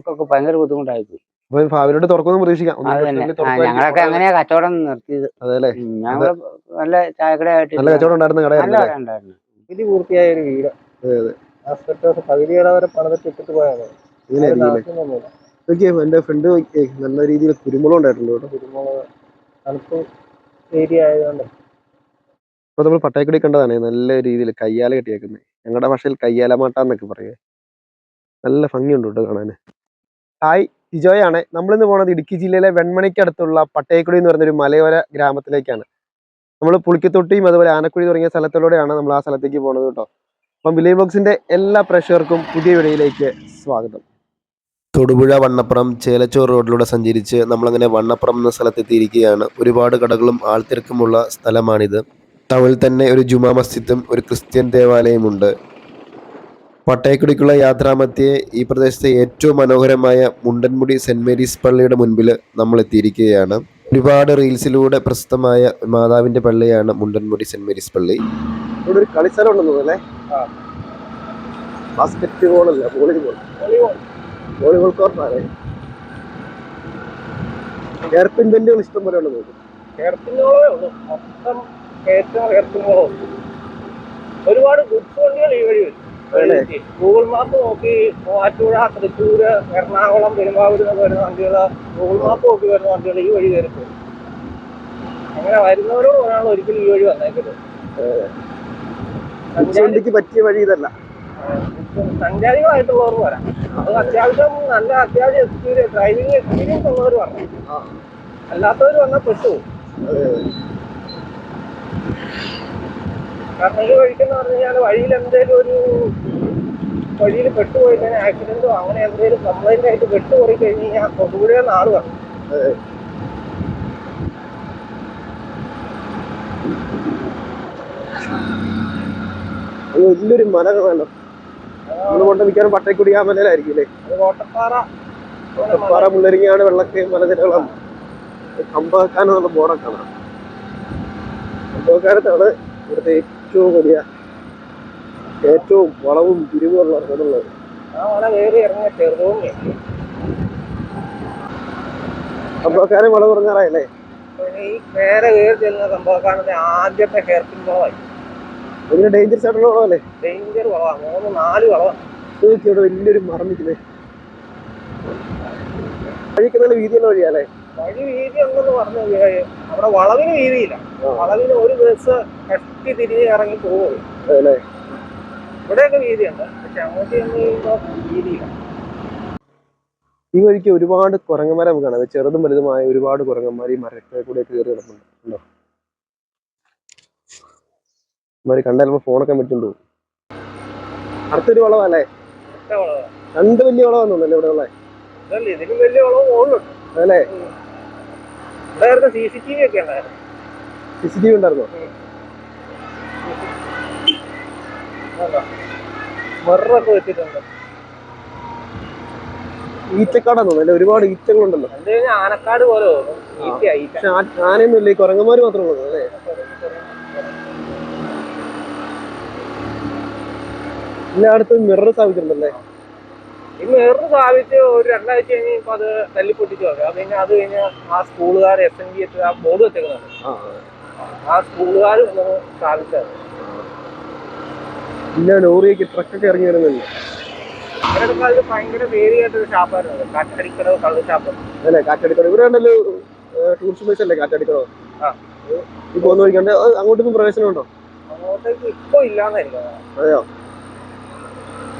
ഞങ്ങൾക്കൊക്കെ ഭയങ്കര ബുദ്ധിമുട്ടായിപ്പോയി. അപ്പൊ ഭാവിയിലോട്ട് തുറക്കുമെന്ന് പ്രതീക്ഷിക്കാം. അത് തന്നെ. ഞങ്ങളൊക്കെ അങ്ങനെയാ കച്ചവടം നിർത്തിയത്. അതെല്ലേ. ഞങ്ങള് നല്ല ചായക്കടയായിട്ട് നല്ല കച്ചവടം ഉണ്ടായിരുന്ന നല്ല കടയായിരുന്നു. കട ഉണ്ടായിരുന്നു. ഇത് പൂർത്തിയായ ഒരു വീട്. ആസ്പെറ്റോസ് പകുതിയുടെ വരെ പണിതിട്ട് ഇട്ടിട്ട് പോയാണ്. എന്റെ ഫ്രണ്ട് നല്ല രീതിയിൽ കുരുമുളക് ഉണ്ടായിട്ടുണ്ട് കേട്ടോ. കുരുമുളക് തണുപ്പ് ഏരിയ ആയതുകൊണ്ട്. ഇപ്പൊ നമ്മൾ പട്ടായക്കുടി കണ്ടതാണ് നല്ല രീതിയിൽ കയ്യാല കെട്ടിയേക്കുന്നത്. ഞങ്ങളുടെ ഭാഷയിൽ കയ്യാലമാട്ട എന്നൊക്കെ പറയേ. നല്ല ഭംഗിയുണ്ട് കേട്ടോ കാണാന്. ഹായ്, ടിജോയാണ്. നമ്മളിന്ന് പോകുന്നത് ഇടുക്കി ജില്ലയിലെ വെൺമണിക്ക് അടുത്തുള്ള പട്ടയക്കുടി എന്ന് പറഞ്ഞൊരു മലയോര ഗ്രാമത്തിലേക്കാണ്. നമ്മൾ പുളിക്കത്തൊട്ടിയും അതുപോലെ ആനക്കുഴി തുടങ്ങിയ സ്ഥലത്തിലൂടെയാണ് നമ്മൾ ആ സ്ഥലത്തേക്ക് പോകുന്നത് കേട്ടോ. അപ്പം വില്ലേജ് ബോക്സിന്റെ എല്ലാ പ്രേക്ഷകർക്കും പുതിയ വീഡിയോയിലേക്ക് സ്വാഗതം. തൊടുപുഴ വണ്ണപ്പുറം ചേലച്ചോർ റോഡിലൂടെ സഞ്ചരിച്ച് നമ്മളങ്ങനെ വണ്ണപ്പുറം എന്ന സ്ഥലത്തെത്തിയിരിക്കുകയാണ്. ഒരുപാട് കടകളും ആൾത്തിരക്കുമുള്ള സ്ഥലമാണിത്. ടൗണിൽ തന്നെ ഒരു ജുമാ മസ്ജിദും ഒരു ക്രിസ്ത്യൻ ദേവാലയമുണ്ട്. പട്ടയക്കുടിക്കുള്ള യാത്രാമധ്യേ ഈ പ്രദേശത്തെ ഏറ്റവും മനോഹരമായ മുണ്ടൻമുടി സെന്റ് മേരീസ് പള്ളിയുടെ മുൻപിൽ നമ്മൾ എത്തിയിരിക്കുകയാണ്. ഒരുപാട് റീൽസിലൂടെ പ്രസിദ്ധമായ മാതാവിന്റെ പള്ളിയാണ് മുണ്ടൻമുടി സെന്റ് മേരീസ് പള്ളി. ഇവിടെ ഒരു കളിസ്ഥലം ഉണ്ടെന്ന് തോന്നുന്നല്ലേ. ബാസ്കറ്റ് ബോൾ അല്ല, വോളിബോൾ കോർട്ടാണ്. ഹെയർപിൻ ബെൻഡുകൾ ഇഷ്ടം പോലെ ഉണ്ടെന്ന് തോന്നുന്നു. ഹെയർപിന്നോളേ ഉള്ളൂ, മൊത്തം ഒരുപാട് ഗുഡ്സ് വണ്ടികൾ ഈ വഴി വരും. ഗൂഗിൾ മാപ്പ് നോക്കി മൂവാറ്റുപുഴ, തൃശ്ശൂര്, എറണാകുളം, പെരുമ്പാവൂർ എന്നൊക്കെ വരുന്ന വണ്ടികൾ, ഗൂഗിൾ മാപ്പ് നോക്കി വരുന്ന വണ്ടികൾ ഈ വഴി കയറി പോകും. അങ്ങനെ വരുന്നവരോട് ഒരാൾ ഒരിക്കലും ഈ വഴി വന്നേക്കരുത്. വണ്ടിക്ക് പറ്റിയ വഴി ഇതല്ല. സഞ്ചാരികളായിട്ടുള്ളവർ വരാം. അത് അത്യാവശ്യം നല്ല അത്യാവശ്യം ഡ്രൈവിംഗ് എക്സ്പീരിയൻസ് ഉള്ളവർ വരണം. അല്ലാത്തവർ വന്നാൽ പെട്ടുപോകും. കാരണം ഈ വഴിക്കെന്ന് പറഞ്ഞു കഴിഞ്ഞാൽ വഴിയിൽ എന്തെങ്കിലും ഒരു വഴിയിൽ പെട്ടുപോയി കഴിഞ്ഞാൽ ആക്സിഡന്റോ അങ്ങനെ എന്തെങ്കിലും കംപ്ലൈന്റ് ആയിട്ട് പെട്ടുപോയി കഴിഞ്ഞ് കഴിഞ്ഞാൽ തൊടുപുഴ നാട് വരണം. വലിയൊരു മല കാണാം. അതുകൊണ്ട് മിക്കവാറും പട്ടയക്കുടി ആ മലയിലായിരിക്കും. അത് കോട്ടപ്പാറ മുള്ളരിങ്ങാട് വെള്ളക്കെ മലനിരകളാണ്. കമ്പക്കാനെന്നുള്ള ബോർഡൊക്കെ കാണാം. കമ്പക്കാരത്താണ് ഇവിടുത്തെ ഏറ്റവും വലിയ ഏറ്റവും വളവും തിരിവുള്ള റോഡുള്ളത്. ആ മല കയറി ഇറങ്ങിയ ചെറുതോന്നി കമ്പക്കാരൻ വളവ് പറഞ്ഞാറായല്ലേ. ഈ നേരെ കയറി ചെല്ലുന്ന കമ്പക്കാരന്റെ ആദ്യത്തെ ഹെയർപിൻ വളവായി. വലിയ ഡേഞ്ചറസ് ആയിട്ടുള്ള വളവല്ലേ. ഡേഞ്ചർ വളവാണ്. 3-4 വളവാണ്. ഇവിടെ വലിയൊരു മറന്നിട്ടില്ലേ. വഴിക്ക് നല്ല വീതിയുള്ള വഴിയല്ലേ. വഴി വീതി ഉണ്ടെന്ന് പറഞ്ഞു. അവിടെ വളവിന് വീതിയില്ല. വളവിന് ഒരു ബസ് കട്ടി തിരിഞ്ഞ് ഇറങ്ങി പോകും. ഇവിടെയൊക്കെ വീതിയുണ്ട്, പക്ഷെ അങ്ങോട്ട് ചെന്ന് കഴിയുമ്പോൾ വീതിയില്ല. ഈ വഴിക്ക് ഒരുപാട് കുരങ്ങന്മാരെ കാണാം. ചെറുതും വലുതുമായ ഒരുപാട് കുരങ്ങന്മാർ ഈ മരത്തെ കൂടെ കയറി കിടപ്പുണ്ട്. ഉണ്ടോ ഇമാര് കണ്ടാൽ ഫോണൊക്കെ വെച്ചുകൊണ്ട് പോകും. അടുത്തൊരു വളവല്ലേ. രണ്ട് വലിയ വളവാന്ന് തോന്നുന്നല്ലേ ഇവിടെ ഉള്ളത്. ഇതിനും വലിയ വളവ് ഓടുന്നുണ്ട് അല്ലേ. CCTV ഒക്കെ ഉണ്ടായിരുന്നു. CCTV ഉണ്ടായിരുന്നോ? മറൊക്കെ വെച്ചിട്ടുണ്ട്. ഈറ്റക്കാടാന്ന് തോന്നുന്നു. ഒരുപാട് ഈറ്റകളുണ്ടല്ലോ. ആനക്കാട് പോലെ പക്ഷെ ആനയൊന്നും ഇല്ല, ഈ കുരങ്ങന്മാര് മാത്രമേ ഉള്ളൂ അല്ലേ. എല്ലായിടത്തും മിറർ സ്ഥാപിച്ചിട്ടുണ്ടല്ലേ. ഈ മിറർ സ്ഥാപിച്ച് ഒരു 2 ആഴ്ച കഴിഞ്ഞപ്പോൾ അത് തല്ലിപ്പൊട്ടിച്ചു നോക്കാം. പിന്നെ അത് കഴിഞ്ഞ് ആ സ്കൂളുകാർ SNG ആ ബോർഡ് വെച്ചേക്കുന്നുണ്ട്. ആ സ്കൂളുകാർ സ്ഥാപിച്ചത്. പിന്നെ ലോറിയൊക്കെ ട്രക്കൊക്കെ ഇറങ്ങി വരുന്നില്ല. അവരുടെ ഭയങ്കര പേരിയായിട്ടൊരു ഷാപ്പായിരുന്നു കാറ്റടിക്കടവ് കള്ള് ഷാപ്പ് അല്ലേ. കാറ്റടിക്കടവ് ഇവിടെ ഉണ്ടല്ലോ, ടൂറിസ്റ്റ് പ്ലേസ് അല്ലേ കാറ്റടിക്കടവ്. ഈ പോകുന്ന വഴിക്കണ്ട്. അങ്ങോട്ടൊന്നും പ്രവേശനം ഉണ്ടോ? അങ്ങോട്ടേക്ക് ഇപ്പൊ ഇല്ലാന്നായിരിക്കും. അതെയോ.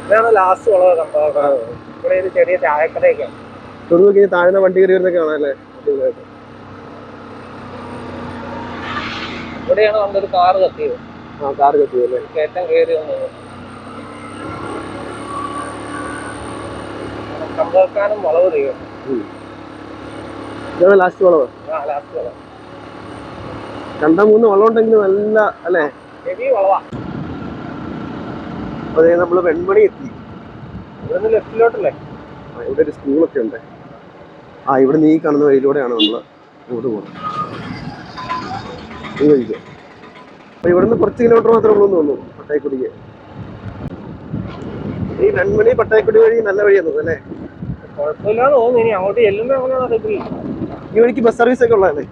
ഇതാണ് ലാസ്റ്റ് വളവ് കണ്ടത്. ഇവിടെ ഒരു ചെറിയ ചായക്കടയൊക്കെയാണ്. തൊടുവൊക്കെ താഴ്ന്ന വണ്ടി കയറി വരുന്നൊക്കെ കാണാല്ലേ. ഇവിടെയാണ് നമ്മളൊരു കാറ് കത്തിയത്. കാറ് കത്തിയല്ലേ. കയറ്റം കയറി വന്നത്. കമ്പക്കാനും വളവ് ചെയ്യും. ഇതാണ് ലാസ്റ്റ് വളവ്. ലാസ്റ്റ് വളവ്. 2-3 വളം ഉണ്ടെങ്കിൽ നല്ല അല്ലേ. ഹെവി വളവാ. അതെ, നമ്മള് വെൺമണി എത്തി. ഇവിടുന്ന് ലെഫ്റ്റിലോട്ടല്ലേ. ഇവിടെ ഒരു സ്കൂളൊക്കെ ഉണ്ട്. ഇവിടെ നീ കാണുന്ന വഴിയിലൂടെയാണ് നമ്മള് ഇങ്ങോട്ട് പോകുന്നത്. ഈ വഴിക്ക് അപ്പൊ ഇവിടുന്ന് കുറച്ച് കിലോമീറ്റർ മാത്രമേ ഉള്ളൂ എന്ന് തോന്നുന്നു പട്ടായക്കുടിക്ക്. ഈ വെൺമണി പട്ടായക്കുടി വഴി നല്ല വഴിയാന്ന് തോന്നുന്നു അല്ലേ. കുഴപ്പമില്ലാന്ന് തോന്നുന്നു. ഇനി അങ്ങോട്ട് ചെല്ലുമ്പോ എങ്ങനെയാണെന്ന് അറിയത്തില്ല. ഈ വഴിക്ക് ബസ് സർവീസ് ഒക്കെ ഉള്ളതല്ലേ?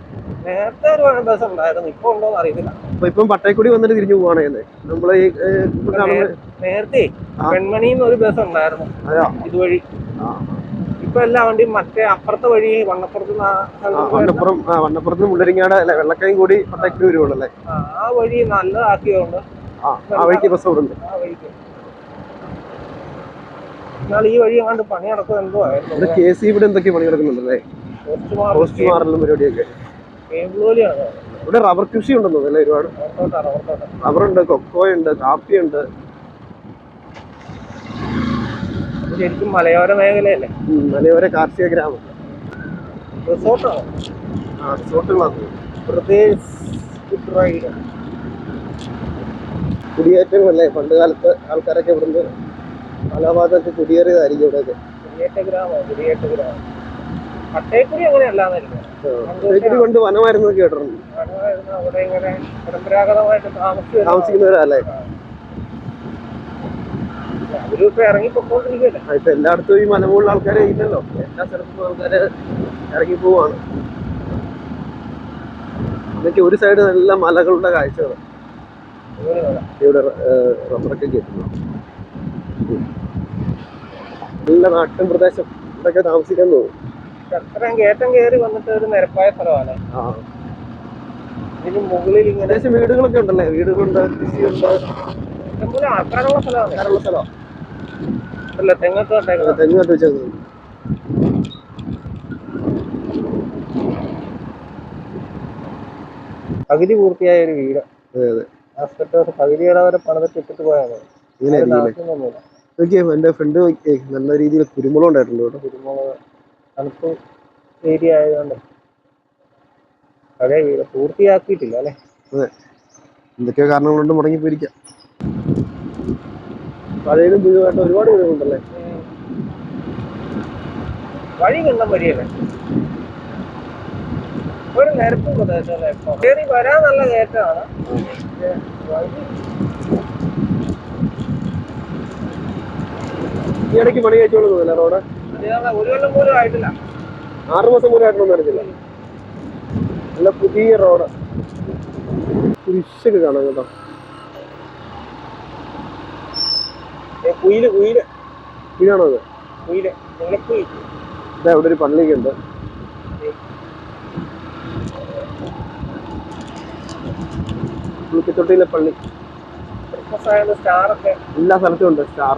നേരത്തെ ഒരു ബസ് ഉണ്ടായിരുന്നു, ഇപ്പൊ ഉണ്ടോന്ന് അറിയത്തില്ല. അപ്പൊ ഇപ്പം പട്ടയക്കുടി വന്നിട്ട് തിരിഞ്ഞു പോവാണേ നമ്മള് ഈ നേരത്തെ പെൺമണിന്ന് ഒരു ബസ് ഉണ്ടായിരുന്നു ഇതുവഴി. ഇപ്പൊ എല്ലാ വണ്ടിയും മറ്റേ അപ്പുറത്തെ വഴി വണ്ണപ്പുറത്ത് മുള്ളരിങ്ങാട് അല്ലെ വെള്ളക്കയം കൂടി പട്ടയക്കുടി വരുവുള്ളൂ അല്ലേ? ആ വഴി നല്ലതാക്കിയതുകൊണ്ട് ആ വഴിക്ക് ബസ് ഓടുന്നുണ്ട്. ആ വഴിക്ക് എന്നാൽ ഈ വഴി അങ്ങാണ്ട് പണി നടക്കും എന്തോ ആയിരുന്നു. KCB എന്തൊക്കെ പണി നടക്കുന്നുണ്ടല്ലേ? പോസ്റ്റ് മാറലും പരിപാടിയൊക്കെ. ഇവിടെ റബ്ബർ കൃഷി ഉണ്ടെന്നോ അല്ലേ? ഒരുപാട് റബ്ബറുണ്ട്, കൊക്കോയുണ്ട്, കാപ്പിയുണ്ട്. ശരിക്കും മലയോര മേഖലയല്ലേ? മലയോര കാർഷിക ഗ്രാമം. റിസോർട്ടാണോ? റിസോർട്ടുകളാണ്. പ്രദേശ് കുടിയേറ്റങ്ങളല്ലേ? പണ്ട് കാലത്ത് ആൾക്കാരൊക്കെ ഇവിടുന്ന് പല ഭാഗത്തൊക്കെ കുടിയേറിയതായിരിക്കും ഇവിടെയൊക്കെ. കുടിയേറ്റ ഗ്രാമം. പട്ടയക്കുടി അങ്ങനെയല്ലാന്നില്ല. പട്ടയക്കുടി കൊണ്ട് വനമായിരുന്നു കേട്ടിട്ടുണ്ട്. അവിടെ ഇങ്ങനെ പരമ്പരാഗതമായിട്ട് താമസിക്കുന്നവരല്ലേ? അവരിപ്പോ ഇറങ്ങിപ്പോയിക്കൊണ്ടിരിക്കുകയല്ലേ. ഇപ്പൊ എല്ലായിടത്തും ഈ മലമുകളിൽ ആൾക്കാരെ ഇല്ലല്ലോ, എല്ലാ സ്ഥലത്തും ആൾക്കാര് ഇറങ്ങി പോവാണ്. ഇതൊക്കെ ഒരു സൈഡ് നല്ല മലകളുടെ കാഴ്ചകൾ ഇവിടെ റബ്ബറൊക്കെ കേട്ടുന്നു. നല്ല നാട്ടിൻ പ്രദേശം, ഇവിടെയൊക്കെ താമസിക്കാൻ തോന്നും. അത്രയും കയറ്റം കയറി വന്നിട്ട് ഒരു നിരപ്പായ സ്ഥലമാണ്. ഇതിന് മുകളിൽ ഇങ്ങനെ വീടുകളൊക്കെ ഉണ്ടല്ലേ? വീടുകളുണ്ട്, കൃഷിയുണ്ട്, ഇഷ്ടംപോലെ ആൾക്കാരുള്ള സ്ഥലമാണ്. അല്ല തെങ്ങൊക്കെ വെച്ചത്. പകുതി പൂർത്തിയായ ഒരു വീട്. പകുതിയുടെ വരെ പണിതിട്ട് ഇട്ടിട്ട് പോയാണ്. എന്റെ ഫ്രണ്ട് നല്ല രീതിയിൽ കുരുമുളക് ഉണ്ടായിട്ടുണ്ട് കേട്ടോ. കുരുമുളക് തണുപ്പ് ഏരിയ ആയതുകൊണ്ട് പഴയ വീട് പൂർത്തിയാക്കിയിട്ടില്ല അല്ലെ? അതെ, എന്തൊക്കെയോ കാരണങ്ങൾ കൊണ്ട് മുടങ്ങി പോയിരിക്കാം. പഴയതും പുതിയതായിട്ട് ഒരുപാട് വീടുകളുണ്ടല്ലേ? വഴി കണ്ടം വഴിയല്ലേ? ഒരു നിരപ്പ് പ്രദേശമല്ലേ? കയറി വരാൻ നല്ല കയറ്റമാണ്. ഈ ഇടയ്ക്ക് പണി കഴിച്ചോളൂ തോന്നില്ല റോഡ്? ഒരു കൊല്ലം പോലും ആയിട്ടില്ല. 6 മാസം പോലും ആയിട്ടൊന്നും അറിയില്ല. നല്ല പുതിയ റോഡ്. കുരിശൊക്കെ കാണാം കേട്ടോ. കുയിലാണോ അത്? അവിടെ ഒരു പള്ളിയൊക്കെ ഉണ്ട്. പുളിക്കത്തൊട്ടിയിലെ പള്ളി. എല്ലാ സ്ഥലത്തും ഉണ്ട് സ്റ്റാർ.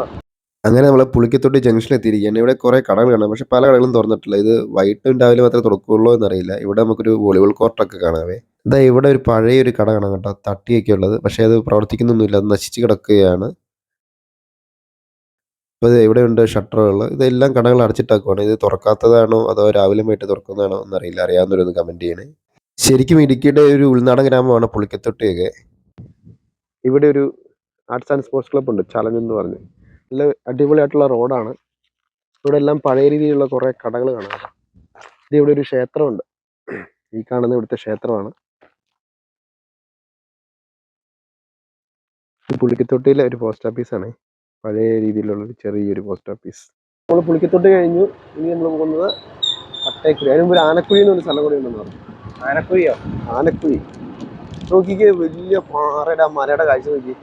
അങ്ങനെ നമ്മൾ പുളിക്കത്തൊട്ടി ജംഗ്ഷനിൽ എത്തിയിരിക്കുകയാണ്. ഇവിടെ കുറേ കടകൾ കാണാം, പക്ഷെ പല കടകളും തുറന്നിട്ടില്ല. ഇത് വൈകിട്ടും രാവിലെ മാത്രമേ തുറക്കുള്ളൂ എന്നറിയില്ല. ഇവിടെ നമുക്കൊരു വോളിബോൾ കോർട്ടൊക്കെ കാണാവേ. ഇതാ ഇവിടെ ഒരു പഴയൊരു കട കാണാം കേട്ടോ, തട്ടിയൊക്കെ ഉള്ളത്. പക്ഷേ അത് പ്രവർത്തിക്കുന്നൊന്നുമില്ല, അത് നശിച്ച് കിടക്കുകയാണ്. അപ്പോൾ ഇത് ഇവിടെയുണ്ട് ഷട്ടറുകൾ. ഇതെല്ലാം കടകൾ അടച്ചിട്ടാക്കുവാണ്. ഇത് തുറക്കാത്തതാണോ അതോ രാവിലെ പോയിട്ട് തുറക്കുന്നതാണോ എന്നറിയില്ല. അറിയാവുന്നവരൊന്ന് കമൻറ്റ് ചെയ്യണേ. ശരിക്കും ഇടുക്കിയുടെ ഒരു ഉൾനാടൻ ഗ്രാമമാണ് പുളിക്കത്തൊട്ടിയൊക്കെ. ഇവിടെ ഒരു ആർട്സ് ആൻഡ് സ്പോർട്സ് ക്ലബ്ബ് ഉണ്ട്, ചലഞ്ച് എന്ന് പറഞ്ഞ്. നല്ല അടിപൊളിയായിട്ടുള്ള റോഡാണ്. ഇവിടെ എല്ലാം പഴയ രീതിയിലുള്ള കുറേ കടകൾ കാണാം. ഇത് ഇവിടെ ഒരു ക്ഷേത്രമുണ്ട്. ഈ കാണുന്ന ഇവിടുത്തെ ക്ഷേത്രമാണ്. പുളിക്കത്തൊട്ടിയിലെ ഒരു പോസ്റ്റ് ഓഫീസാണ്. പഴയ രീതിയിലുള്ളൊരു ചെറിയൊരു പോസ്റ്റ് ഓഫീസ്. നമ്മൾ പുളിക്കത്തൊട്ടി കഴിഞ്ഞു. ഇനി നമ്മൾ പോകുന്നത് പട്ടയക്കുഴി. അതിന് മുമ്പ് ഒരു ആനക്കുഴി എന്നൊരു സ്ഥലം കൂടി ഉണ്ടെന്ന് പറഞ്ഞു. ആനക്കുഴിയോ? ആനക്കുഴി നോക്കിക്കേ, വലിയ പാറയുടെ മലയുടെ കാഴ്ച നോക്കി.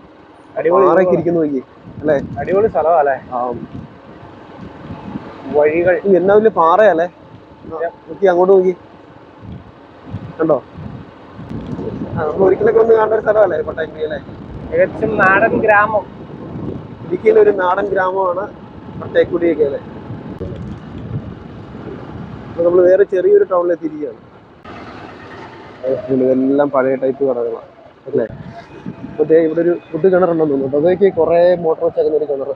പാറയൊക്കെ ഇരിക്കുന്നു നോക്കി അല്ലേ? അടിപൊളി സ്ഥലമല്ലേ? വഴികൾ എന്നാ വലിയ പാറയല്ലേ? നോക്കി അങ്ങോട്ട് നോക്കി, കണ്ടോ? നമ്മൾ ഒരിക്കലൊക്കെ ഒന്ന് കാണേണ്ട ഒരു സ്ഥലമല്ലേ പട്ടയക്കുഴി അല്ലേ? തികച്ചും നാടൻ ഗ്രാമം. ഇടുക്കിയിലെ ഒരു നാടൻ ഗ്രാമമാണ് പട്ടയക്കുടിയൊക്കെ അല്ലേ? അപ്പൊ നമ്മൾ വേറെ ചെറിയൊരു ടൗണിലെത്തിയിരിക്കുകയാണ്. ഇതെല്ലാം പഴയ ടൈപ്പ് കടകളാണ് അല്ലേ? അപ്പോൾ ഇവിടെ ഒരു ഫുഡ് കിണറുണ്ടെന്ന് തോന്നുന്നു. അതൊക്കെ കുറേ മോട്ടർ വെച്ചേക്കുന്ന ഒരു കിണർ.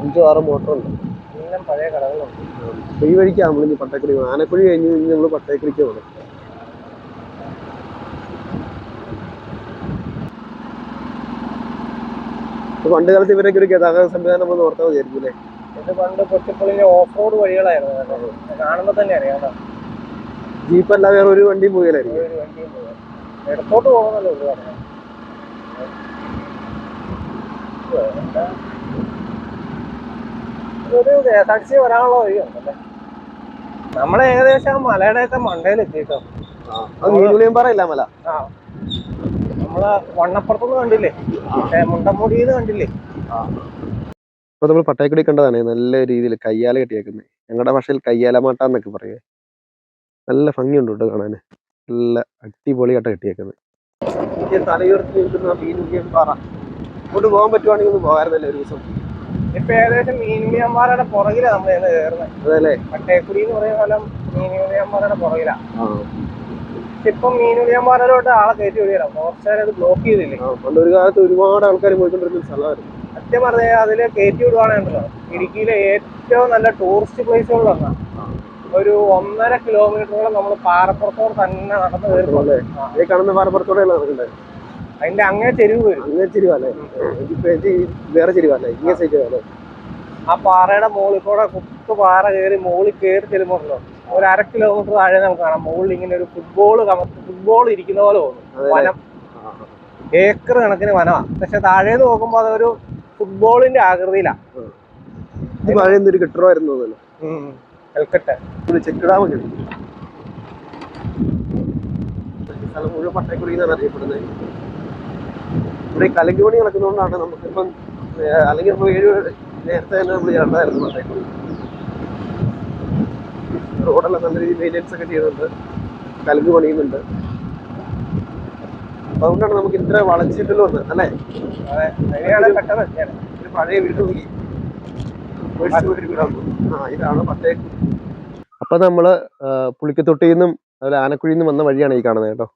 5-6 മോട്ടറുണ്ട്. എല്ലാം പഴയ കടകളുണ്ട്. അപ്പോൾ ഈ വഴിക്കാണ് നമ്മളിനി പട്ടയക്കുടി. ആനക്കുഴി കഴിഞ്ഞ് നമ്മൾ പട്ടയക്കുടിക്ക് പോകണം. പണ്ട് കാലത്ത് ഇവരൊക്കെ ഒരു ഗതാഗത സംവിധാനം നമ്മൾ ഓർത്താൽ മതിയായിരിക്കും അല്ലേ? ഇത് പണ്ട് പൊട്ടിപ്പൊളിഞ്ഞ ഓഫ് റോഡ് വഴികളായിരുന്നു. കാണുമ്പോൾ തന്നെ അറിയാം. ജീപ്പ് അല്ലാതെ വേറെ ഒരു വണ്ടിയും പോയാലായിരിക്കും. ഇടത്തോട്ട് പോകുന്നല്ലോ ഒരുപാട്. ഒരു KSRTC വരാനുള്ള വഴിയുണ്ടല്ലേ. നമ്മള് ഏകദേശം മലയുടെയൊക്കെ മണ്ടയിൽ എത്തിട്ടോ. അത് മീനുളിയമ്പാറ ഇല്ല മല. ആ നമ്മള് വണ്ണപ്പുറത്തുനിന്ന് കണ്ടില്ലേ, മുണ്ടമുടിന്ന് കണ്ടില്ലേ. ഇപ്പൊ നമ്മൾ പട്ടായക്കുടി കണ്ടതാണ് നല്ല രീതിയിൽ കയ്യാല കെട്ടിയേക്കുന്നത്. ഞങ്ങളുടെ ഭാഷയിൽ കയ്യാലമാട്ട എന്നൊക്കെ പറയേ. നല്ല ഭംഗിയുണ്ട് കേട്ടോ കാണാന്. നല്ല അടിപൊളിയായിട്ട് കെട്ടിയേക്കുന്നത്. തലയുയർത്തി നിൽക്കുന്ന മീനുളിയമ്പാറ. അങ്ങോട്ട് പോകാൻ പറ്റുവാണെങ്കിൽ ഒന്ന് പോകാറുന്നല്ലേ ഒരു ദിവസം. ഇപ്പൊ ഏകദേശം മീനുളിയമ്പാറയുടെ പുറകിലാണ് നമ്മൾ ഇന്ന് കയറുന്നത്. അതല്ലേ, പട്ടയക്കുടി എന്ന് പറയുന്ന സ്ഥലം മീനുളിയമ്പാറയുടെ പുറകിലാണ്. ഇപ്പം മീനുളിയമ്പാറയിലോട്ട് ആളെ കയറ്റി വിടുകയാണ്. ഫോറസ്റ്റുകാർ അത് ബ്ലോക്ക് ചെയ്തില്ലേ. പണ്ട് ഒരു കാലത്ത് ഒരുപാട് ആൾക്കാർ പോയിക്കൊണ്ടിരുന്ന സ്ഥലമായിരുന്നു. സത്യം പറഞ്ഞാൽ അതില് കയറ്റി വിടുവാണെന്നുണ്ടല്ലോ, ഇടുക്കിയിലെ ഏറ്റവും നല്ല ടൂറിസ്റ്റ് പ്ലേസുകളിൽ ഒന്നാണ്. ഒരു 1.5 കിലോമീറ്ററോളം നമ്മൾ പാറപ്പുറത്തോട് തന്നെ നടന്നു കയറുമ്പോൾ കാണുന്ന പാറപ്പുറത്തോടെ നടക്കണ്ടേ. അതിന്റെ അങ്ങേ ചെരുവ് വരും. ഇങ്ങനെ ചെരുവല്ലേ, വേറെ ചെരുവല്ലേ, ഇങ്ങനെ ചെരുവല്ലേ. ആ പാറയുടെ മുകളിൽ കൂടെ കുത്തു പാറ കയറി മുകളിൽ കയറി ചെല്ലുമ്പോഴല്ലോ ഒരു 1/2 കിലോമീറ്റർ താഴെ നമുക്ക് കാണാം മുകളിൽ ഇങ്ങനെ ഒരു ഫുട്ബോൾ ഇരിക്കുന്ന പോലെ തോന്നും. വനം, ഏക്കർ കണക്കിന് വനമാണ്. പക്ഷെ താഴേന്ന് നോക്കുമ്പോ അതൊരു ഫുട്ബോളിന്റെ ആകൃതിയിലാണ്. പഴയൊരു കെട്ടിടമായിരുന്നു കൽക്കട്ട ചെക്കിടാമൊക്കെ. സ്ഥലം മുഴുവൻ പട്ടയക്കുടി എന്നാണ് അറിയപ്പെടുന്നത്. ഇവിടെ കലങ്കി പണി നടക്കുന്നതുകൊണ്ടാണ് നമുക്കിപ്പം, അല്ലെങ്കിൽ നമ്മൾ 7 നേരത്തെ തന്നെ നമ്മൾ ചേർന്നായിരുന്നു പട്ടയക്കുടി. റോഡെല്ലാം നല്ല രീതിയിൽ മെയിൻ്റെനൻസ് ഒക്കെ ചെയ്യുന്നുണ്ട്, കലങ്ക് പണിയുന്നുണ്ട്. അതുകൊണ്ടാണ് നമുക്ക് ഇത്ര വളച്ചിട്ടല്ലോ ഒന്ന് അല്ലേ. ഒരു പഴയ വീട് നോക്കി ഇതാണ് പട്ടയക്കുടി. അപ്പൊ നമ്മള് പുളിക്കത്തൊട്ടിയിൽ അതുപോലെ ആനക്കുഴിയിൽ നിന്നും വന്ന വഴിയാണ് ഈ കാണുന്നത് കേട്ടോ.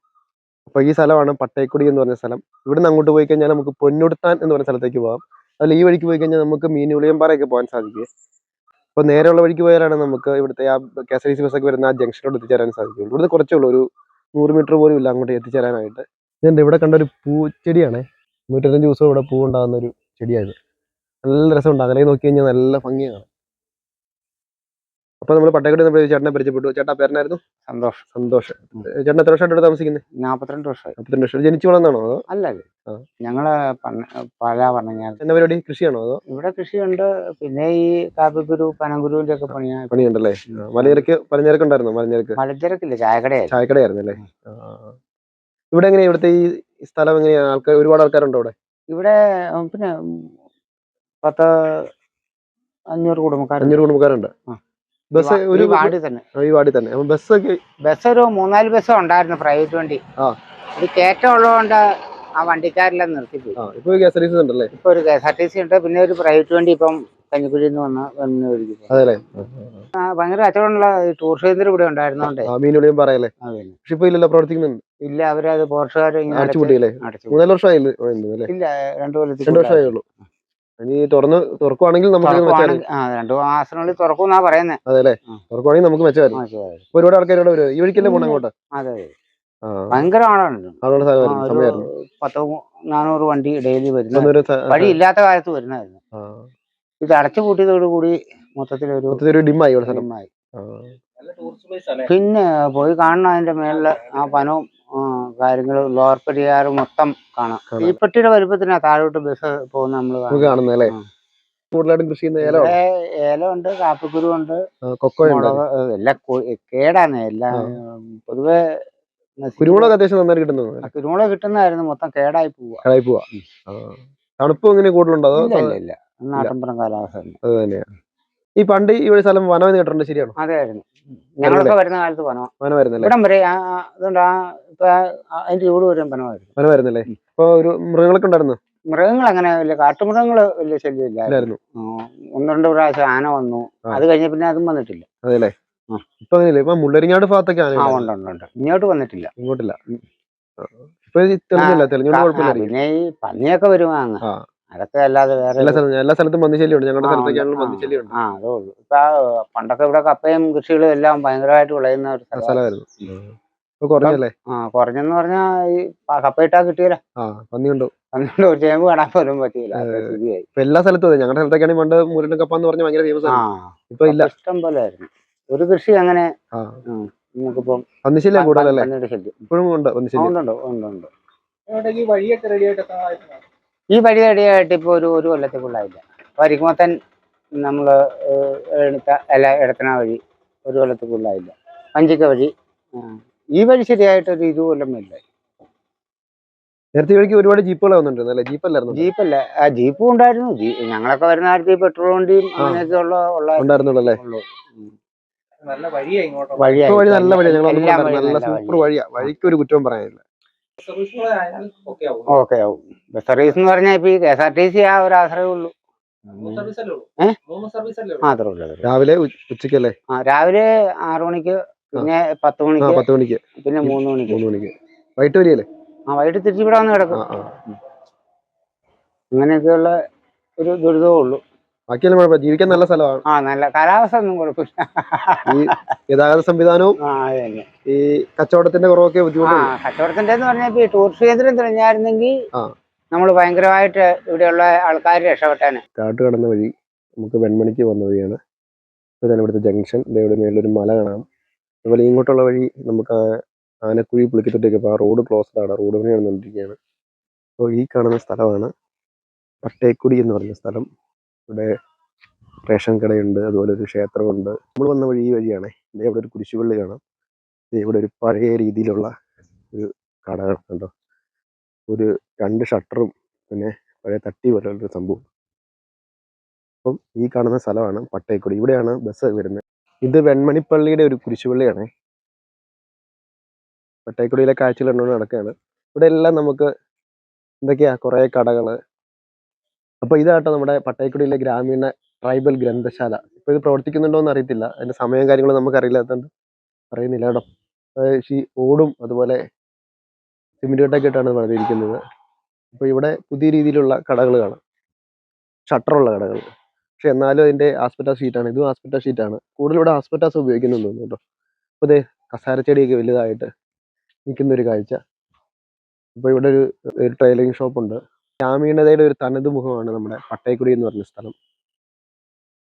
അപ്പൊ ഈ സ്ഥലമാണ് പട്ടയക്കുടി എന്ന് പറഞ്ഞ സ്ഥലം. ഇവിടുന്ന് അങ്ങോട്ട് പോയി കഴിഞ്ഞാൽ നമുക്ക് പൊന്നുടുത്താൻ എന്ന് പറഞ്ഞ സ്ഥലത്തേക്ക് പോകാം. അതിൽ ഈ വഴിക്ക് പോയി കഴിഞ്ഞാൽ നമുക്ക് മീനുളിയമ്പാറയൊക്കെ പോകാൻ സാധിക്കും. അപ്പോൾ നേരെയുള്ള വഴിക്ക് പോയാലാണ് നമുക്ക് ഇവിടുത്തെ ആ KSRTC ബസ്സൊക്കെ വരുന്ന ആ ജംഗ്ഷനോട് എത്തിച്ചേരാൻ സാധിക്കും. ഇവിടുന്ന് കുറച്ചേ ഉള്ളൂ, ഒരു 100 മീറ്റർ പോലും ഇല്ല അങ്ങോട്ട് എത്തിച്ചേരാനായിട്ട്. ഇതെന്താ ഇവിടെ കണ്ട ഒരു പൂച്ചെടിയാണ്. 125 ദിവസം ഇവിടെ പൂ ഉണ്ടാകുന്ന ഒരു ചെടിയായത്. നല്ല രസമുണ്ട്, അകലെ നോക്കി കഴിഞ്ഞാൽ നല്ല ഭംഗിയാണ്. അപ്പൊ നമ്മൾ പട്ടയക്കുടി നമ്മൾ ചേട്ടനെ പരിചയപ്പെട്ടു. ചേട്ടാ പേരനായിരുന്നു? സന്തോഷം. സന്തോഷം. ചേട്ടൻ എത്ര വർഷമായിട്ട് ഇവിടെ താമസിക്കുന്നത്? 42 വർഷമായി. 42 വർഷം. ജനിച്ചു വളർന്നാണോ അതോ? അല്ല, ഞങ്ങള് പല പറഞ്ഞാൽ എന്നാ പരിപാടി, കൃഷിയാണോ അതോ? ഇവിടെ കൃഷിയുണ്ട്, പിന്നെ ഈ കാപ്പിക്കുരു പനങ്കുരുവിന്റെ ഒക്കെ പണിയുണ്ടല്ലേ. മലനിരക്ക് പലചരക്ക് ഉണ്ടായിരുന്നോ? മലഞ്ചരക്കില്ല, ചായക്കടയായിരുന്നു. ചായക്കടയായിരുന്നല്ലേ. ഇവിടെ എങ്ങനെയാ, ഇവിടുത്തെ ഈ സ്ഥലം എങ്ങനെയാ, ഒരുപാട് ആൾക്കാരുണ്ടോ ഇവിടെ? ഇവിടെ പിന്നെ 500 കുടുംബക്കാരുണ്ട്. ബസ് ഒരു വാർഡിൽ തന്നെ. ഈ വാർഡിൽ തന്നെ. ബസ് ഒരു 3-4 ബസ് ഉണ്ടായിരുന്നു, പ്രൈവറ്റ് വണ്ടി. ഇത് കയറ്റം ഉള്ളതുകൊണ്ട് ആ വണ്ടിക്കാരെല്ലാം നിർത്തിപ്പോയി. ഇപ്പൊ KSRTC ഉണ്ടല്ലേ. ഇപ്പൊ ഒരു KSRTC ഉണ്ട്, പിന്നെ ഒരു പ്രൈവറ്റ് വണ്ടി ഇപ്പം കഞ്ഞിക്കുഴിയിൽ നിന്ന് ഭയങ്കര കച്ചവടമുള്ള ടൂറിസ്റ്റ് കേന്ദ്രം ഇവിടെ ഉണ്ടായിരുന്നോണ്ട്. മീനുളിയും പറയല്ലേ. പക്ഷെ ഇപ്പൊ ഇല്ലല്ലോ, പ്രവർത്തിക്കുന്നുണ്ട്. ഇല്ല, അവരത് പോർച്ചുകാർ അടച്ചുപൂട്ടിയല്ലേ. 3-4 വർഷമായി. ഇല്ല, 2 വർഷമായേ ഉള്ളൂ. ഇനി തുറക്കുവാണെങ്കിൽ നമുക്ക് 2 മാസത്തിനുള്ളിൽ തുറക്കുന്നാ പറയുന്നത്. അതെല്ലേ, തുറക്കുവാണെങ്കിൽ നമുക്ക് മെച്ചമായിരുന്നു. ഒരുപാട് ആൾക്കാർ ഇവിടെ വരും. ഈ വഴിക്കല്ലേ പോണ അങ്ങോട്ട്? അതെ, ഭയങ്കര ആളുണ്ട്. 400 വണ്ടി ഡെയിലി വരുന്ന, വഴി ഇല്ലാത്ത കാലത്ത് വരുന്നതായിരുന്നു. ഇത് അടച്ചു പൂട്ടിയതോടുകൂടി മൊത്തത്തിലൊരു ഡിമ്മായി. പിന്നെ പോയി കാണണം, അതിന്റെ മേളില് ആ വനവും കാര്യങ്ങളും ലോവർ പെരിയാർ മൊത്തം കാണാം. തീപ്പെട്ടിയുടെ വലുപ്പത്തിനാ താഴോട്ട് ബസ് പോകുന്ന നമ്മള് കാണുന്നല്ലേ. കൂടുതലായിട്ടും കൃഷി ഏലമുണ്ട്, കാപ്പിക്കുരു ഉണ്ട്, മുളക്, എല്ലാം കേടാണ്. എല്ലാം പൊതുവെ കുരുമുളക് അത്യാവശ്യം നന്നായിട്ട് കിട്ടുന്നത്. കുരുമുളക് കിട്ടുന്നതായിരുന്നു, മൊത്തം കേടായി പോവാ. തണുപ്പ് എങ്ങനെ കൂടുതലുണ്ടോ? ഇല്ല, നാട്ടിൻപുറം കാലാവസ്ഥ. അത് തന്നെയാണ്. ഈ പണ്ട് ഈ ഒരു സ്ഥലം വനം കേട്ടിട്ടുണ്ട്, ശരിയാണോ? അതെയായിരുന്നു, ഞങ്ങളൊക്കെ വരുന്ന കാലത്ത് വനമായിരുന്നല്ലേ. ഇവിടം വരെ അതുകൊണ്ട് അതിന്റെ ചൂട് വരെ വനമായിരുന്നല്ലേ. അപ്പൊ ഒരു മൃഗങ്ങളൊക്കെ ഉണ്ടായിരുന്നു? മൃഗങ്ങൾ അങ്ങനെ വലിയ കാട്ടുമൃഗങ്ങള് വലിയ ശല്യമില്ലായിരുന്നു. 1-2 പ്രാവശ്യം ആന വന്നു, അത് കഴിഞ്ഞ പിന്നെ അതും വന്നിട്ടില്ല. അതെല്ലേ. ഇപ്പൊ അങ്ങനെയല്ലേ, ഇപ്പൊ മുള്ളരിങ്ങാട് ഭാഗത്തൊക്കെ ഉണ്ട്. ഇങ്ങോട്ട് വന്നിട്ടില്ല. ഇങ്ങോട്ടില്ല. തെളിഞ്ഞോണ്ട് പിന്നെ ഈ പന്നിയൊക്കെ വരുവാ, അതൊക്കെ അല്ലാതെ വേറെ എല്ലാ സ്ഥലത്തും പന്നിശല്യമുണ്ട്. ഞങ്ങളുടെ സ്ഥലത്തേക്കാണെങ്കിലും പന്നിശല്യമുണ്ട്. അതേ ഉള്ളൂ. ഇപ്പൊ പണ്ടൊക്കെ ഇവിടെ കപ്പയും കൃഷികളും എല്ലാം ഭയങ്കരമായിട്ട് വിളയുന്ന ഒരു സ്ഥലമായിരുന്നു. കുറഞ്ഞല്ലേ. കുറഞ്ഞെന്ന് പറഞ്ഞാ ഈ കപ്പയിട്ടാ കിട്ടിയല്ലോ. പന്നിയുണ്ടോ? ഒരു ചേമ്പ് കാണാൻ പോലും പറ്റിയില്ല. എല്ലാ സ്ഥലത്തും അതെ. ഞങ്ങളുടെ സ്ഥലത്തേക്കാണെങ്കിൽ പണ്ട് മുരണ്ട കപ്പ എന്ന് പറഞ്ഞാൽ ഭയങ്കര ഫേമസ് ആണ്. ഇപ്പൊ ഇല്ല, ഇഷ്ടം പോലെ ആയിരുന്നു. ഒരു കൃഷി അങ്ങനെ നമുക്കിപ്പം പന്നിശല്യം കൂടുതലല്ലേ. ഇപ്പോഴും ഉണ്ട് പന്നിശല്യം. ഉണ്ട്. ഈ വഴി റെഡിയായിട്ട് ഇപ്പൊ ഒരു കൊല്ലത്തേക്കുള്ളായില്ല. വരിക്കുമത്തൻ നമ്മള് എടത്തണ വഴി ഒരു കൊല്ലത്ത് കൂടുതലായില്ല. വഞ്ചിക്ക വഴി ഈ വഴി ശരിയായിട്ടൊരു 20 കൊല്ലം ഇല്ല. നേരത്തെ വഴിക്ക് ഒരുപാട് ജീപ്പുകൾ വന്നിട്ടുണ്ട് അല്ലേ? ജീപ്പല്ലായിരുന്നു? ജീപ്പല്ല, ജീപ്പും ഉണ്ടായിരുന്നു. ഞങ്ങളൊക്കെ വരുന്ന കാര്യത്തിൽ പെട്രോൾ വണ്ടിയും അങ്ങനെയൊക്കെ ഉണ്ടായിരുന്നുള്ളൂ അല്ലേ? നല്ല വഴിയാ ഇങ്ങോട്ട്. വഴിയായി വഴി നല്ല വഴിയാ, ഞങ്ങൾ എല്ലാം നല്ല സൂപ്പർ വഴിയാ, വഴിക്ക് ഒരു കുറ്റവും പറയാനില്ല. ഓക്കെ ആവും. ബസ് സർവീസ് എന്ന് പറഞ്ഞാൽ ഇപ്പൊ ഈ KSRTC ആ ഒരു ആശ്രയമേ ഉള്ളൂ. മാത്രമേ ഉള്ളൂ. രാവിലെ ഉച്ചക്കല്ലേ? രാവിലെ 6 മണിക്ക്, പിന്നെ 10 മണിക്ക്, 10 മണിക്ക്, പിന്നെ 3 മണിക്ക്. വൈകിട്ട് വരികയല്ലേ? വൈകിട്ട് തിരിച്ചു വിടാന്ന് കിടക്കും. അങ്ങനെയൊക്കെയുള്ള ഒരു ദുരിതമേ ഉള്ളൂ. ബാക്കിയെല്ലാം കുഴപ്പമില്ല, ജീവിക്കാൻ നല്ല സ്ഥലമാണ്. നല്ല കാലാവസ്ഥ ഒന്നും കുഴപ്പമില്ല. ഈ ഗതാഗത സംവിധാനവും ഈ കച്ചവടത്തിന്റെ കുറവൊക്കെ ബുദ്ധിമുട്ടുണ്ട്. കച്ചവടത്തിന്റെ എന്ന് പറഞ്ഞാൽ ഈ ടൂറിസ്റ്റ് കേന്ദ്രം തെളിഞ്ഞായിരുന്നെങ്കിൽ നമ്മൾ ഭയങ്കരമായിട്ട് ഇവിടെയുള്ള ആൾക്കാർ രക്ഷപ്പെട്ടാണ്. കാട്ട് കടന്ന വഴി നമുക്ക് വെൺമണിക്ക് പോകുന്ന വഴിയാണ്. ഇതാണ് ഇവിടുത്തെ ജംഗ്ഷൻ. ഇവിടെ മേളിലൊരു മല കാണാം. അതുപോലെ ഇങ്ങോട്ടുള്ള വഴി നമുക്ക് ആനക്കുഴി പുളിക്കത്തൊട്ടിയൊക്കെ. അപ്പോൾ ആ റോഡ് ക്ലോസ്ഡ് ആണ്, റോഡ് പണി നടന്നുകൊണ്ടിരിക്കുകയാണ്. അപ്പോൾ ഈ കാണുന്ന സ്ഥലമാണ് പട്ടേക്കുടി എന്ന് പറഞ്ഞ സ്ഥലം. ഇവിടെ റേഷൻ കടയുണ്ട്, അതുപോലെ ഒരു ക്ഷേത്രമുണ്ട്. നമ്മൾ വന്ന വഴി ഈ വഴിയാണ്. ഇവിടെ ഒരു കുരിശുപള്ളി കാണാം. ഇവിടെ ഒരു പഴയ രീതിയിലുള്ള ഒരു കട കണ്ടോ, ഒരു 2 ഷട്ടറും പിന്നെ പഴയ തട്ടി പോലുള്ളൊരു സംഭവം. അപ്പം ഈ കാണുന്ന സ്ഥലമാണ് പട്ടേക്കുടി. ഇവിടെയാണ് ബസ് വരുന്നത്. ഇത് വെൺമണിപ്പള്ളിയുടെ ഒരു കുരിശുപള്ളിയാണ്. പട്ടേക്കുടിയിലെ കാഴ്ചകൾ കണ്ടുകൊണ്ട് നടക്കുകയാണ്. ഇവിടെ എല്ലാം നമുക്ക് എന്തൊക്കെയാ, കുറേ കടകൾ. അപ്പോൾ ഇതാട്ടോ നമ്മുടെ പട്ടേക്കുടിയിലെ ഗ്രാമീണ ട്രൈബൽ ഗ്രന്ഥശാല. ഇപ്പോൾ ഇത് പ്രവർത്തിക്കുന്നുണ്ടോ എന്ന് അറിയത്തില്ല, അതിൻ്റെ സമയം കാര്യങ്ങളും നമുക്ക് അറിയില്ലാത്തതുകൊണ്ട് പറയുന്നില്ല കേട്ടോ. ഈ ഓടും അതുപോലെ സിമെൻറ്റ് കട്ടൊക്കെ ഇട്ടാണ് പറഞ്ഞിരിക്കുന്നത്. അപ്പോൾ ഇവിടെ പുതിയ രീതിയിലുള്ള കടകൾ കാണാം, ഷട്ടറുള്ള കടകൾ. പക്ഷെ എന്നാലും അതിൻ്റെ ആസ്പെറ്റാസ് ഷീറ്റാണ്. ഇതും ആസ്പെറ്റാസ് ഷീറ്റാണ്. കൂടുതൽ ഇവിടെ ആസ്പെറ്റാസ് ഉപയോഗിക്കുന്നുണ്ട് തോന്നുന്നു കേട്ടോ. അപ്പോൾ ഇതേ കസാരച്ചെടിയൊക്കെ വലുതായിട്ട് നിൽക്കുന്നൊരു കാഴ്ച. അപ്പോൾ ഇവിടെ ഒരു ടൈലറിങ് ഷോപ്പുണ്ട്. ഗ്രാമീണതയുടെ ഒരു തനത് മുഖമാണ് നമ്മുടെ പട്ടേക്കുടി എന്ന് പറഞ്ഞ സ്ഥലം.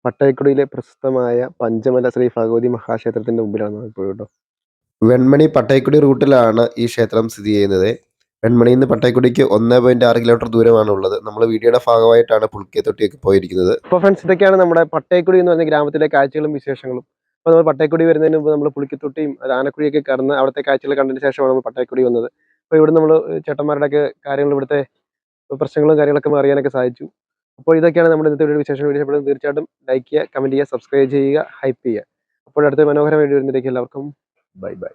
പട്ടേക്കുടിയിലെ പ്രശസ്തമായ പഞ്ചമല ശ്രീ ഭഗവതി മഹാക്ഷേത്രത്തിൻ്റെ മുമ്പിലാണ് ഇപ്പോൾ കേട്ടോ. വെൺമണി പട്ടേക്കുടി റൂട്ടിലാണ് ഈ ക്ഷേത്രം സ്ഥിതി ചെയ്യുന്നത്. വെൺമണിയിൽ നിന്ന് പട്ടേക്കുടിക്ക് 1.6 കിലോമീറ്റർ ദൂരമാണ് ഉള്ളത്. നമ്മൾ വീഡിയോയുടെ ഭാഗമായിട്ടാണ് പുളിക്കത്തൊട്ടിയൊക്കെ പോയിരിക്കുന്നത്. അപ്പോൾ ഫ്രണ്ട്സ്, ഇതൊക്കെയാണ് നമ്മുടെ പട്ടേക്കുടി എന്ന് പറഞ്ഞ ഗ്രാമത്തിലെ കാഴ്ചകളും വിശേഷങ്ങളും. അപ്പോൾ നമ്മൾ പട്ടേക്കുടി വരുന്നതിന് മുമ്പ് നമ്മൾ പുളിക്കത്തൊട്ടിയും ആനക്കുഴിയൊക്കെ കടന്ന് അവിടുത്തെ കാഴ്ചകൾ കണ്ടതിന് ശേഷമാണ് നമ്മൾ പട്ടേക്കുടി വന്നത്. അപ്പോൾ ഇവിടെ നമ്മൾ ചേട്ടന്മാരുടെയൊക്കെ കാര്യങ്ങൾ, ഇവിടുത്തെ പ്രശ്നങ്ങളും കാര്യങ്ങളൊക്കെ അറിയാനൊക്കെ സാധിച്ചു. അപ്പോൾ ഇതൊക്കെയാണ് നമ്മുടെ ഇന്നത്തെ വീഡിയോ വിശേഷം. വീഡിയോ ഇഷ്ടപ്പെടുന്നത് തീർച്ചയായിട്ടും ലൈക്ക് ചെയ്യുക, കമൻറ്റ് ചെയ്യുക, സബ്സ്ക്രൈബ് ചെയ്യുക, ഹൈപ്പ് ചെയ്യുക. അപ്പോൾ അടുത്ത മനോഹരമായ വീഡിയോ വരുന്നതിലേക്ക് എല്ലാവർക്കും ബൈ ബൈ.